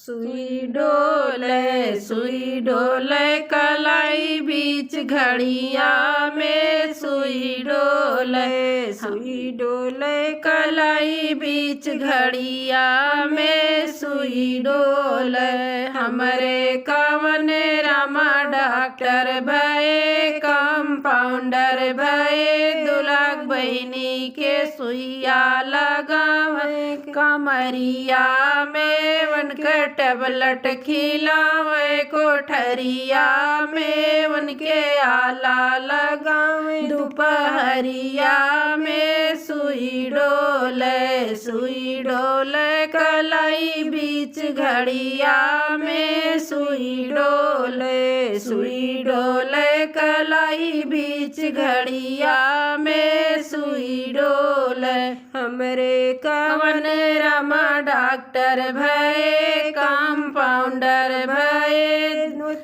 सुई डोले कलाई बीच घड़िया में सुई डोले कलाई बीच घड़िया में सुई डोले हमरे कवन रामा डॉक्टर भये कंपाउंडर भये दुलक बहिनी के सुइया लगावे कमरिया में उनके टेबलेट खिलावे कोठरिया में उनके आला लगावे दोपहरिया में सुई डोले कलाई बीच घड़िया में सुई डोले कलाई बीच घड़िया में सुई डोले हमरे कवन रामा डॉक्टर भये कंपाउंडर भये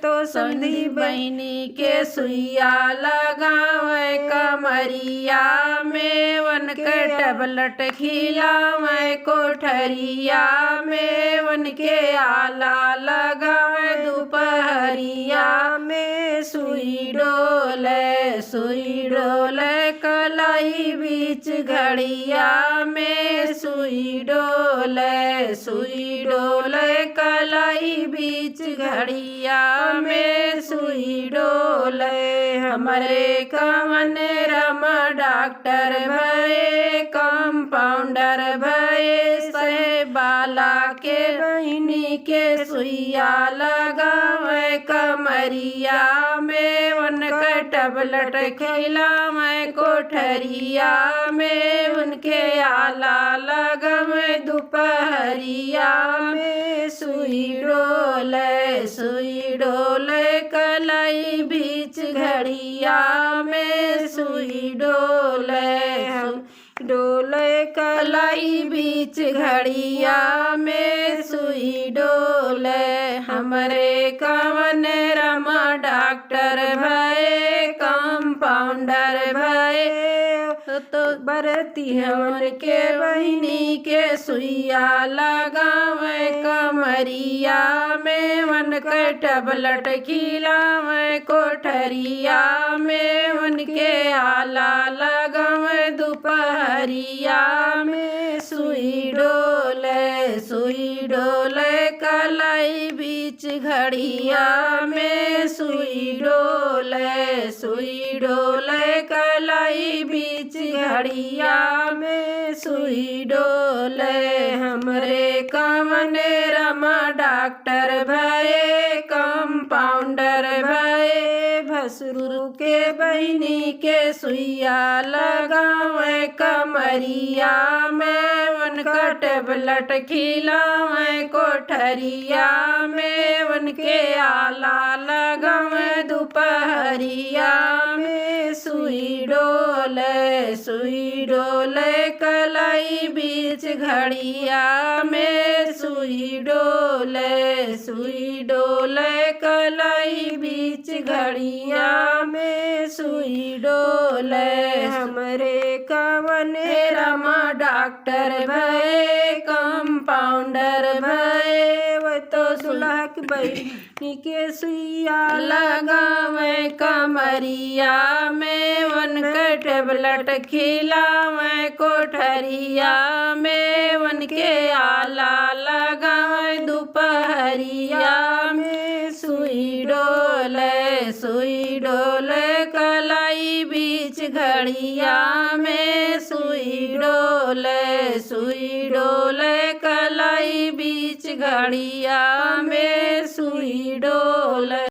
तो संधी बहिनी के सुइया लगावे कमरिया में उनके टेबलेट खिलावे कोठरिया में उनके आला लगावे दोपहरिया में सुई डोले कलाई बीच घड़िया में सुई डोले कलाई बीच घड़िया में सुई डोले हमरे कवन रामा डॉक्टर भये कंपाउंडर भये से बाला के बहिनी के सुइया लगावे कमरिया में उनके टेबलेट खिलावे कोठरिया में उनके आला लगावे दोपहरिया में सुई डोले कलाई बीच घड़िया में सुई डोले कलाई बीच घड़िया में सुई डोले हमरे कवन रामा डॉक्टर भये कंपाउंडर भये तो बरती हमन के बहिनी के सुइया लगावे कमरिया में उनके टेबलेट खिलावे कोठरिया में उनके आला लगावे दोपहरिया में सुई डोले कलाई बीच घड़िया में सुई डोले कलाई बीच घड़िया में सुई डोले हमरे कवन रामा डॉक्टर भये कंपाउंडर भये भसुरु के बहिनी के सुइया लगावे कमरिया में उनका टेबलेट खिलावे कोठरिया में उनके आला लगावे दोपहरिया में सुई डोले कलाई बीच घड़िया में सुई डोले कलाई बीच घड़िया में सुई डोले हमरे कवन रामा डॉक्टर भये कंपाउंडर भये वो तो सुलह बहिनी के सुइया लगावे कमरिया में उनके टेबलेट खिलावे कोठरिया में उनके आला लगावे दोपहरिया में सुई डोले कलाई बीच घड़िया में सुई डोले कलाई बीच घड़िया में सुई डोले।